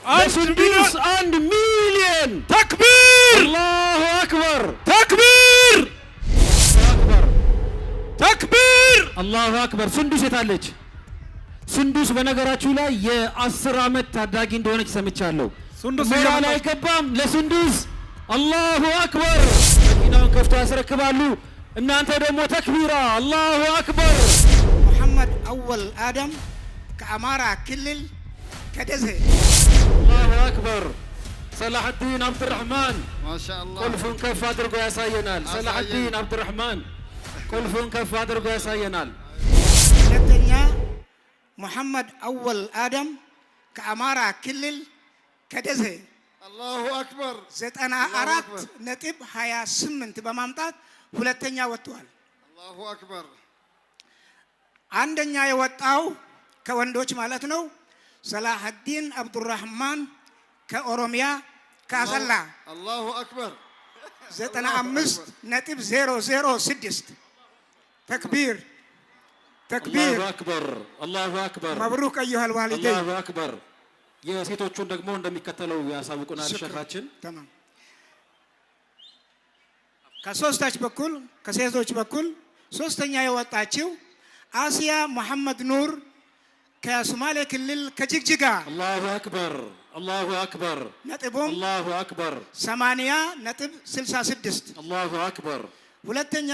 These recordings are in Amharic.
ለሱንዱስ 1 ሚሊዮን ተክቢር አላሁ አክበር ተክቢር ተክቢር አላሁ አክበር። ሱንዱስ የታለች? ሱንዱስ በነገራችሁ ላይ የ10 ዓመት ታዳጊ እንደሆነች ሰምቻለሁ። ሱንዱስ ሞራል አይገባም ለሱንዱስ። አላሁ አክበር። መኪናውን ከፍቶ ያስረክባሉ። እናንተ ደግሞ ተክቢራ አላሁ አክበር። መሐመድ አወል አደም ከአማራ ክልል ከደሴ አላሁ አክበር። ሰላሐዲን አብዱራህማን ማሻአላህ ቁልፉን ከፍ አድርጎ ያሳየናል። ሰላሐዲን አብዱራህማን ቁልፉን ከፍ አድርጎ ያሳየናል። ሁለተኛ መሐመድ አወል አደም ከአማራ ክልል ከደሴ አላሁ አክበር 94.28 በማምጣት ሁለተኛ ወጥቷል። አላሁ አክበር። አንደኛ የወጣው ከወንዶች ማለት ነው ሰላሐዲን አብዱራህማን ከኦሮሚያ ከአሰላ አላሁ አክበር 95.006 ተክቢር ተክቢር አላሁ አክበር አላሁ አክበር። መብሩክ አዩሃል ዋሊደይን አላሁ አክበር። የሴቶቹን ደግሞ እንደሚከተለው ያሳውቁናል ሸኻችን። ተማም ከሶስታች በኩል ከሴቶች በኩል ሶስተኛ የወጣችው አሲያ መሐመድ ኑር ከሶማሌ ክልል ከጅግጅጋ አላሁ አክበር አላሁ አክበር ነጥቡም አላሁ አክበር 80.66 አላሁ አክበር። ሁለተኛ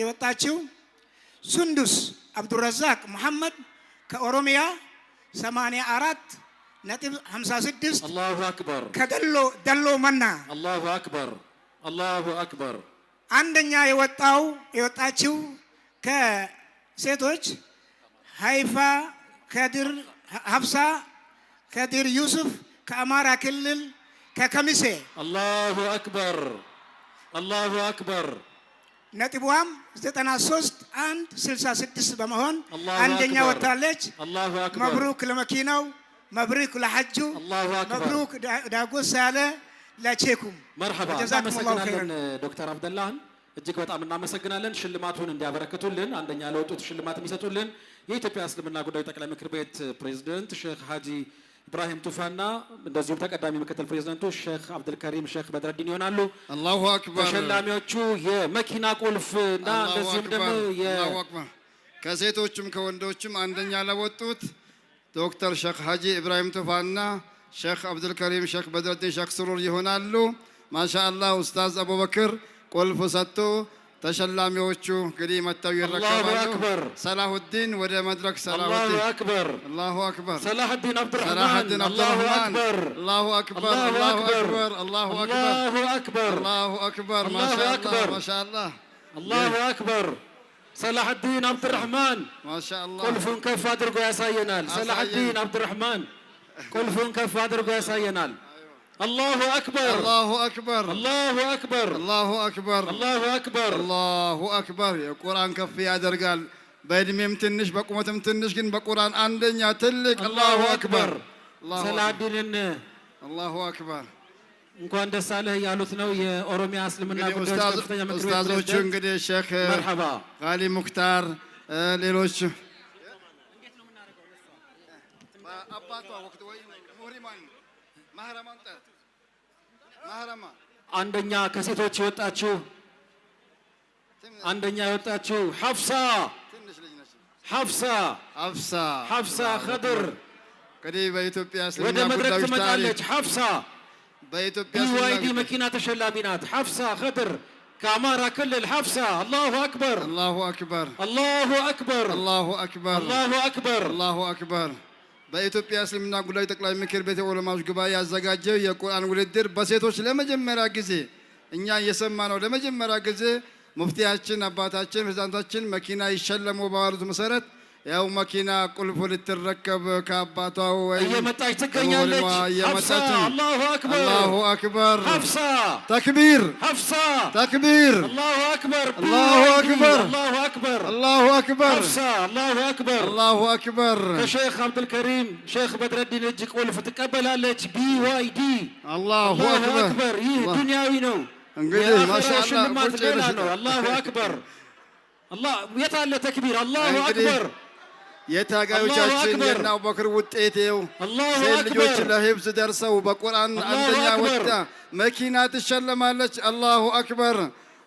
የወጣችው ሱንዱስ አብዱረዛቅ መሐመድ ከኦሮሚያ 84.56 አላሁ አክበር ከደሎ መና አላሁ አክበር አላሁ አክበር። አንደኛ የወጣችው ከሴቶች ሃይፋ ከድር ሀፍሳ ከድር ዩሱፍ ከአማራ ክልል ከከሚሴ አላሁ አክበር አላሁ አክበር። ነጥቧም 93.166 በመሆን አንደኛ ወጣለች። አላሁ አክበር። መብሩክ ለመኪናው፣ መብሩክ ለሐጁ፣ መብሩክ ዳጎስ ያለ ለቼኩም። መርሐባ። እናመሰግናለን ዶክተር አብደላህን እጅግ በጣም እናመሰግናለን። ሽልማቱን እንዲያበረክቱልን አንደኛ ለወጡት ሽልማት የሚሰጡልን የኢትዮጵያ እስልምና ጉዳዮች ጠቅላይ ምክር ቤት ፕሬዝዳንት ሼክ ሀጂ ኢብራሂም ቱፋና እንደዚሁም ተቀዳሚ ምክትል ፕሬዝዳንቱ ሼክ አብዱልከሪም ሼክ በድረዲን ይሆናሉ። አላሁ አክበር። ተሸላሚዎቹ የመኪና ቁልፍ እና እንደዚሁም ደግሞ አላሁ አክበር። ከሴቶችም ከወንዶችም አንደኛ ለወጡት ዶክተር ሼክ ሀጂ ኢብራሂም ቱፋና ሼክ አብዱልከሪም ሼክ በድረዲን ሼክ ስሩር ይሆናሉ። ማሻአላህ ኡስታዝ አቡበክር ቁልፍ ሰጥቶ ተሸላሚዎቹ እንግዲህ መጥተው ይረከባሉ። ሰላሁዲን ወደ መድረክ ሰላሁዲን አላሁ አክበር አላሁ አክበር ሰላሁዲን አብዱራህማን አላሁ አክበር አላሁ አክበር አላሁ አክበር አላሁ አክበር አላሁ አክበር ማሻአላህ ማሻአላህ አላሁ አክበር። ሰላሁዲን አብዱራህማን ማሻአላህ ቁልፉን ከፍ አድርጎ ያሳየናል። ሰላሁዲን አብዱራህማን ቁልፉን ከፍ አድርጎ ያሳየናል። አላሁ አክበር አላሁ አክበር አላሁ አክበር አላሁ አክበር አላሁ አክበር አላሁ አክበር። የቁርአን ከፍ ያደርጋል። በእድሜም ትንሽ በቁመትም ትንሽ ግን በቁርአን አንደኛ ትልቅ። አላሁ አክበር። ሰላዲንን አላሁ አክበር እንኳን ደስ አለህ ያሉት ነው የኦሮሚያ እስልምና ጉዳዮች ከፍተኛ ምክር ቤት ኡስታዞቹ እንግዲህ ሼክ መርሐባ ጋሊ ሙክታር ሌሎች አንደኛ ከሴቶች የወጣችው ሐፍሳ ኸድር እንግዲህ በኢትዮጵያ ወደ እስልምና መድረክ ጉዳዮች ትመጣለች። ሐፍሳ በኢትዮጵያ BYD መኪና ተሸላሚ ናት። ሐፍሳ ኸድር ከአማራ ክልል ሐፍሳ። አላሁ አክበር አላሁ አክበር አላሁ አክበር አላሁ አክበር አላሁ አክበር አላሁ አክበር። በኢትዮጵያ እስልምና ጉዳዮች ጠቅላይ ምክር ቤት የዑለማዎች ጉባኤ ያዘጋጀው የቁርአን ውድድር በሴቶች ለመጀመሪያ ጊዜ እኛ እየሰማ ነው። ለመጀመሪያ ጊዜ ሙፍቲያችን አባታችን ፕሬዝዳንታችን መኪና ይሸለሙ ባሉት መሰረት ያው መኪና ቁልፍ ልትረከብ ከአባቷ ወይ እየመጣች ትገኛለች። ሐፍሳ አላሁ አክበር አላሁ አክበር ሐፍሳ ተክቢር ሐፍሳ ተክቢር አላሁ አክበር አላሁ አክበር አላሁ አክበር አላሁ አክበር ሐፍሳ አላሁ አክበር አላሁ አክበር። ከሼክ አብዱልከሪም ሼክ በድረዲን እጅ ቁልፍ ትቀበላለች። BYD አላሁ አክበር። ይህ ዱንያዊ ነው። እንግዲህ ማሻአላህ ሽልማት ሌላ ነው። አላሁ አክበር አላህ የት አለ ተክቢር? አላሁ አክበር የታጋዮቻችን የእነ አቡበክር ውጤት ይኸው ሴት ልጆች ለሂፍዝ ደርሰው በቁርአን አንደኛ ወጣ መኪና ትሸለማለች። አላሁ አክበር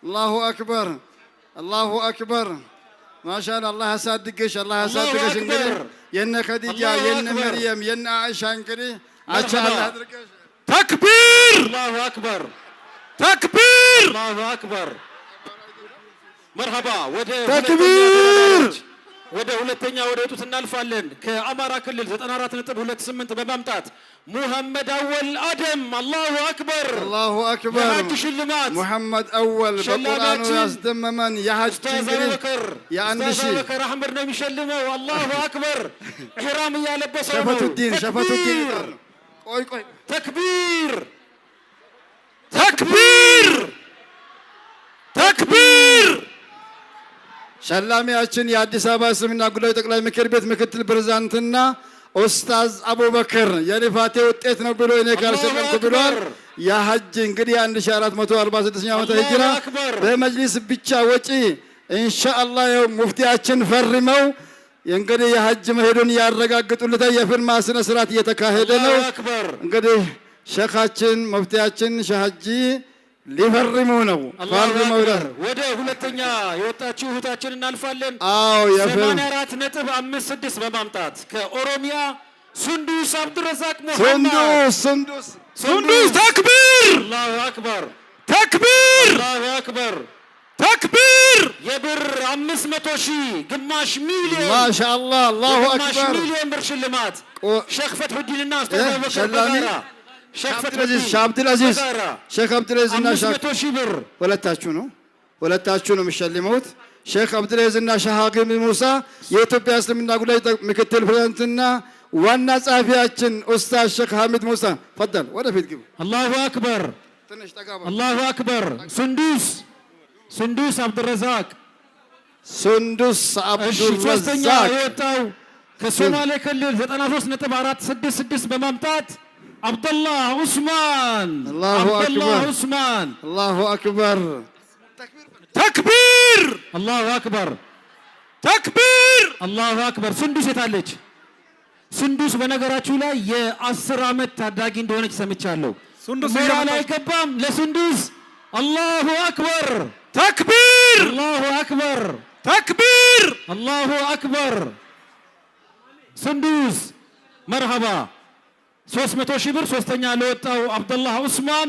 አላሁ አክበር አላሁ አክበር። ማሻአላህ አላህ ያሳድግሽ አላህ ያሳድግሽ። እንግዲህ የነ ኸዲጃ የነ መርየም የነ አይሻ እንግዲህ አቻ አላህ ያድርግሽ። ተክቢር አላሁ አክበር ተክቢር አላሁ አክበር። መርሐባ ወደ ተክቢር ወደ ሁለተኛ ወደ ወጡት እናልፋለን። ከአማራ ክልል 94.28 በማምጣት ሙሐመድ አወል አደም አላሁ አክበር አላሁ አክበር። የሐጅ ሽልማት ሙሐመድ አወል በቁርአኑ ያስደመመን የሐጅ እንግዲህ የአንድ ሺህ በከር አህመድ ነው የሚሸልመው። አላሁ አክበር ኢህራም እያለበሰ ነው። ሸፈቱዲን ቆይ ተክቢር ተክቢር ተክቢር። ሸላሚያችን የአዲስ አበባ እስልምና ጉዳዮች ጠቅላይ ምክር ቤት ምክትል ፕሬዝዳንትና ኡስታዝ አቡበክር የልፋቴ ውጤት ነው ብሎ እኔ ካልሸለምኩ ብሏል። የሐጅ እንግዲህ 1446 ዓመተ ሂጅራ በመጅሊስ ብቻ ወጪ ኢንሻአላህ ያው ሙፍቲያችን ፈርመው እንግዲህ የሐጅ መሄዱን ያረጋግጡልታ የፊርማ ስነ ስርዓት እየተካሄደ ነው። እንግዲህ ሸኻችን ሙፍቲያችን ሸሃጂ ሊፈርሙ ነው። ፈርመው ወደ ሁለተኛ የወጣችው እህታችን እናልፋለን። 84.56 በማምጣት ከኦሮሚያ ሱንዱስ አብዱረዛቅ ሙሐመድ ሱንዱስ ተክቢር አላሁ አክበር ተክቢር አላሁ አክበር ተክቢር። የብር 500,000 ግማሽ ሚሊዮን ማሻአላህ አላሁ አክበር ግማሽ ሚሊዮን ብር ሽልማት ሼክ ፈትሁዲንና ኡስታዝ አቡበክር በጋራ ሼክ አብዱልአዚዝ ሼክ አብዱልአዚዝ እና ሼክ 500,000 ብር ሁለታችሁ ነው የሚሸልሙት። ሼክ አብዱልአዚዝ እና ሼክ ሀኪም ሙሳ የኢትዮጵያ እስልምና ጉዳዮች ምክትል ፕሬዝዳንትና ዋና ጸሐፊያችን ኡስታዝ ሼክ ሐሚድ ሙሳ ፈደል ወደፊት ግቡ። አላሁ አክበር አላሁ አክበር። ሱንዱስ አብዱረዛቅ ሶስተኛ የወጣው ከሶማሌ ክልል 93.466 በማምጣት አብደላህ ዑስማን አላሁ አክበር ተክቢር አላሁ አክበር ተክቢር አላሁ አክበር። ሱንዱስ የታለች? ሱንዱስ በነገራችሁ ላይ የ10 ዓመት ታዳጊ እንደሆነች ሰምቻለሁ። ሞራል አይገባም ለሱንዱስ። አላሁ አክበር ተክቢር አላሁ አክበር ተክቢር አላሁ አክበር። ሱንዱስ መርሐባ 300,000 ብር ሶስተኛ ለወጣው አብደላህ ዑስማን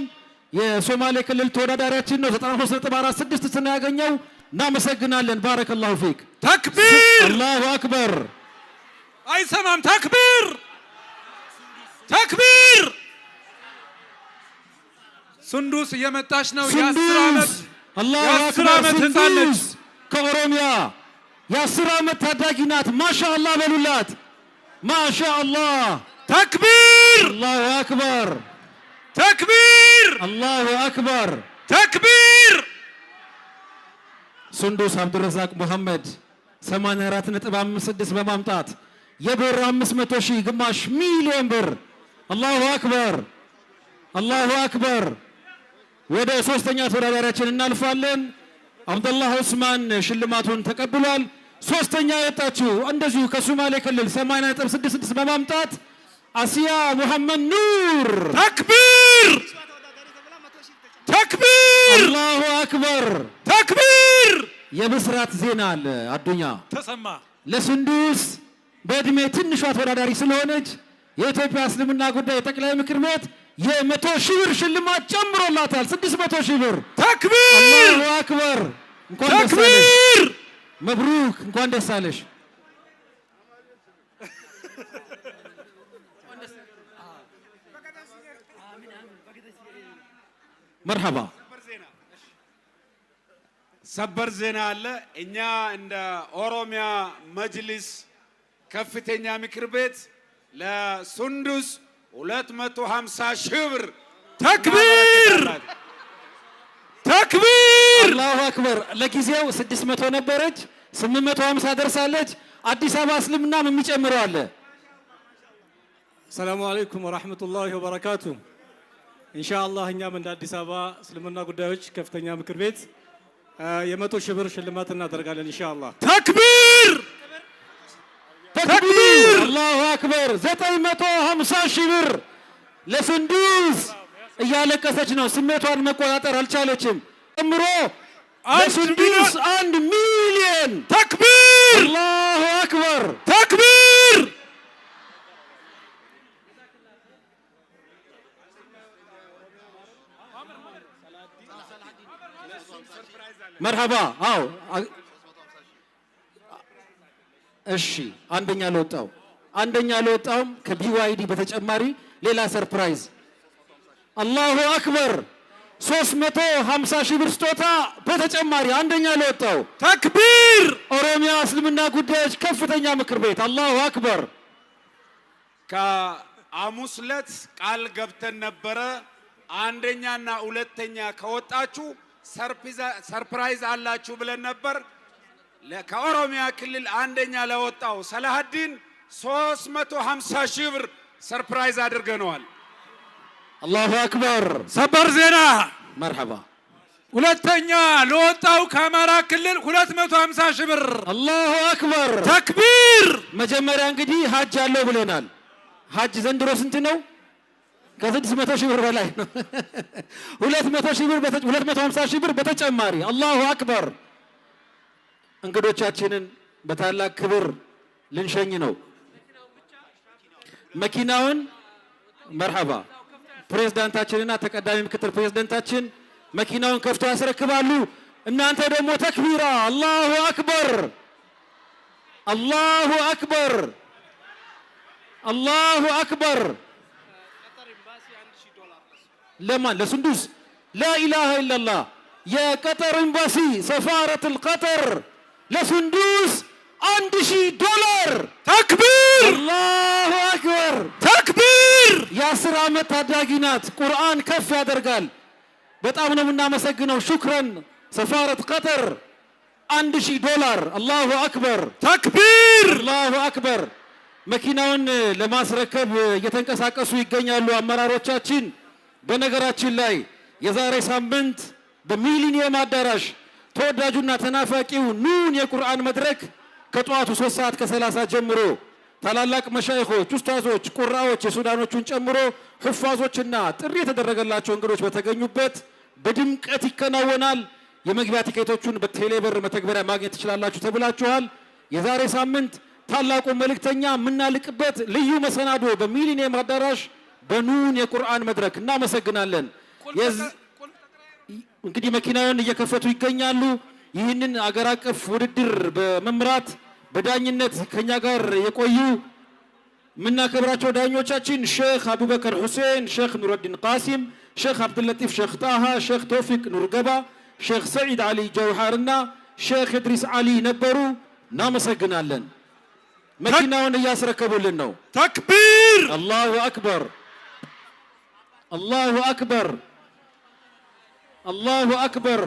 የሶማሌ ክልል ተወዳዳሪያችን ነው። 93.46 ነው ያገኘው። እናመሰግናለን። ባረከላሁ ፊክ። ተክቢር አላሁ አክበር። አይሰማም። ተክቢር ተክቢር። ሱንዱስ እየመጣች ነው። የ10 ዓመት ህፃን ነች ከኦሮሚያ የ10 ዓመት ታዳጊ ናት። ማሻአላህ በሉላት። ማሻአላህ ተክቢር አላሁ አክበር ተክቢር አላሁ አክበር ተክቢር። ሱንዱስ አብዱረዛቅ ሙሐመድ 84.56 በማምጣት የብር 500,000 ግማሽ ሚሊዮን ብር። አላሁ አክበር አላሁ አክበር። ወደ ሶስተኛ ተወዳዳሪያችን እናልፋለን። አብደላህ ዑስማን ሽልማቱን ተቀብሏል። ሶስተኛ የወጣችው እንደዚሁ ከሶማሌ ክልል 80.66 በማምጣት አሲያ ሙሐመድ ኑር ተክቢር ተክቢር አላሁ አክበር ተክቢር። የብስራት ዜና አለ አዱኛ ተሰማ። ለሱንዱስ በእድሜ ትንሿ ተወዳዳሪ ስለሆነች የኢትዮጵያ እስልምና ጉዳይ ጠቅላይ ምክር ቤት የ100,000 ብር ሽልማት ጨምሮላታል። 600,000 ብር ተክቢር አላሁ አክበር። እንኳን ደስ አለሽ መብሩክ፣ እንኳን ደስ አለሽ። መርሐባ። ሰበር ዜና አለ። እኛ እንደ ኦሮሚያ መጅሊስ ከፍተኛ ምክር ቤት ለሱንዱስ 250,000 ብር ተክቢር ተክቢር አላሁ አክበር። ለጊዜው 600 ነበረች 850 ደርሳለች። አዲስ አበባ እስልምናም የሚጨምረው አለ። ሰላሙ አለይኩም ወራህመቱላሂ ወበረካቱ። ኢንሻአላህ እኛም እንደ አዲስ አበባ እስልምና ጉዳዮች ከፍተኛ ምክር ቤት የ100,000 ብር ሽልማት እናደርጋለን ኢንሻአላህ። ተክቢር ተክቢር! አላሁ አክበር! 950 ሺህ ብር ለሱንዱስ እያለቀሰች ነው። ስሜቷን መቆጣጠር አልቻለችም። ጨምሮ ለሱንዱስ 1 ሚሊዮን። ተክቢር! አላሁ አክበር! ተክቢር! መርሐባ። አዎ እሺ። አንደኛ ለወጣውም ከቢዋይዲ በተጨማሪ ሌላ ሰርፕራይዝ። አላሁ አክበር! 350 ሺህ ብር ስጦታ በተጨማሪ አንደኛ ለወጣው ተክቢር! ኦሮሚያ እስልምና ጉዳዮች ከፍተኛ ምክር ቤት። አላሁ አክበር! ከሐሙስ ዕለት ቃል ገብተን ነበረ። አንደኛና ሁለተኛ ከወጣችሁ ሰርፕራይዝ አላችሁ ብለን ነበር። ከኦሮሚያ ክልል አንደኛ ለወጣው ሰላሀዲን 350 ሺህ ብር ሰርፕራይዝ አድርገነዋል። አላሁ አክበር! ሰበር ዜና። መርሐባ። ሁለተኛ ለወጣው ከአማራ ክልል 250 ሺህ ብር። አላሁ አክበር! ተክቢር! መጀመሪያ እንግዲህ ሀጅ አለው ብለናል። ሀጅ ዘንድሮ ስንት ነው? ከ600 ሺህ ብር በላይ ነው። 250 ሺህ ብር በተጨማሪ። አላሁ አክበር! እንግዶቻችንን በታላቅ ክብር ልንሸኝ ነው። መኪናውን መርሐባ። ፕሬዝዳንታችንና ተቀዳሚ ምክትል ፕሬዝዳንታችን መኪናውን ከፍተው ያስረክባሉ። እናንተ ደግሞ ተክቢራ! አላሁ አክበር! አላሁ አክበር! አላሁ አክበር! ለማን? ለሱንዱስ። ላኢላሃ ኢላላህ። የቀጠር ኤምባሲ ሰፋረቱል ቀጠር ለሱንዱስ $1000። ተክቢር! አላሁ አክበር! ተክቢር! የ10 ዓመት ታዳጊ ናት። ቁርአን ከፍ ያደርጋል። በጣም ነው የምናመሰግነው። ሹክረን ሰፋረት ቀጠር $1000። አላሁ አክበር! ተክቢር! አላሁ አክበር! መኪናውን ለማስረከብ እየተንቀሳቀሱ ይገኛሉ አመራሮቻችን። በነገራችን ላይ የዛሬ ሳምንት በሚሊኒየም አዳራሽ ተወዳጁና ተናፋቂው ኑን የቁርአን መድረክ ከጠዋቱ 3:30 ጀምሮ ታላላቅ መሻይኾች፣ ኡስታዞች፣ ቁራዎች የሱዳኖቹን ጨምሮ ሁፋዞችና ጥሪ የተደረገላቸው እንግዶች በተገኙበት በድምቀት ይከናወናል። የመግቢያ ቲኬቶቹን በቴሌብር መተግበሪያ ማግኘት ትችላላችሁ ተብላችኋል። የዛሬ ሳምንት ታላቁ መልእክተኛ የምናልቅበት ልዩ መሰናዶ በሚሊኒየም አዳራሽ በኑን የቁርአን መድረክ። እናመሰግናለን። እንግዲህ መኪናውን እየከፈቱ ይገኛሉ። ይህንን አገር አቀፍ ውድድር በመምራት በዳኝነት ከኛ ጋር የቆዩ የምናከብራቸው ዳኞቻችን ሼክ አቡበከር ሁሴን፣ ሼክ ኑረዲን ቃሲም፣ ሼክ አብዱልለጢፍ ሼክ ጣሃ፣ ሼክ ቶፊቅ ኑርገባ፣ ሼክ ሰዒድ አሊ ጀውሃርና ሼክ ኢድሪስ አሊ ነበሩ። እናመሰግናለን። መኪናውን እያስረከቡልን ነው። ተክቢር! አላሁ አክበር! አላሁ አክበር! አላሁ አክበር!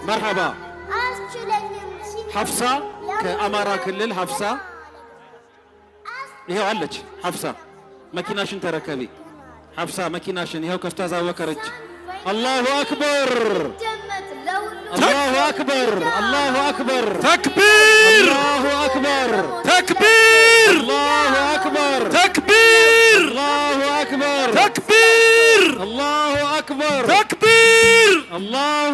መርሐባ። ሐፍሳ ከአማራ ክልል ሐፍሳ ይሄው አለች። ሐፍሳ መኪናሽን ተረከቢ። ሐፍሳ መኪናሽን ይሄው ከፍታ ዛወከረች። አላሁ አክበር! አላሁ አክበር! አላሁ አክበር! ተክቢር! አላሁ አክበር! ተክቢር! አላሁ አክበር! ተክቢር! አላሁ አክበር! ተክቢር! አላሁ አክበር! ተክቢር! አላሁ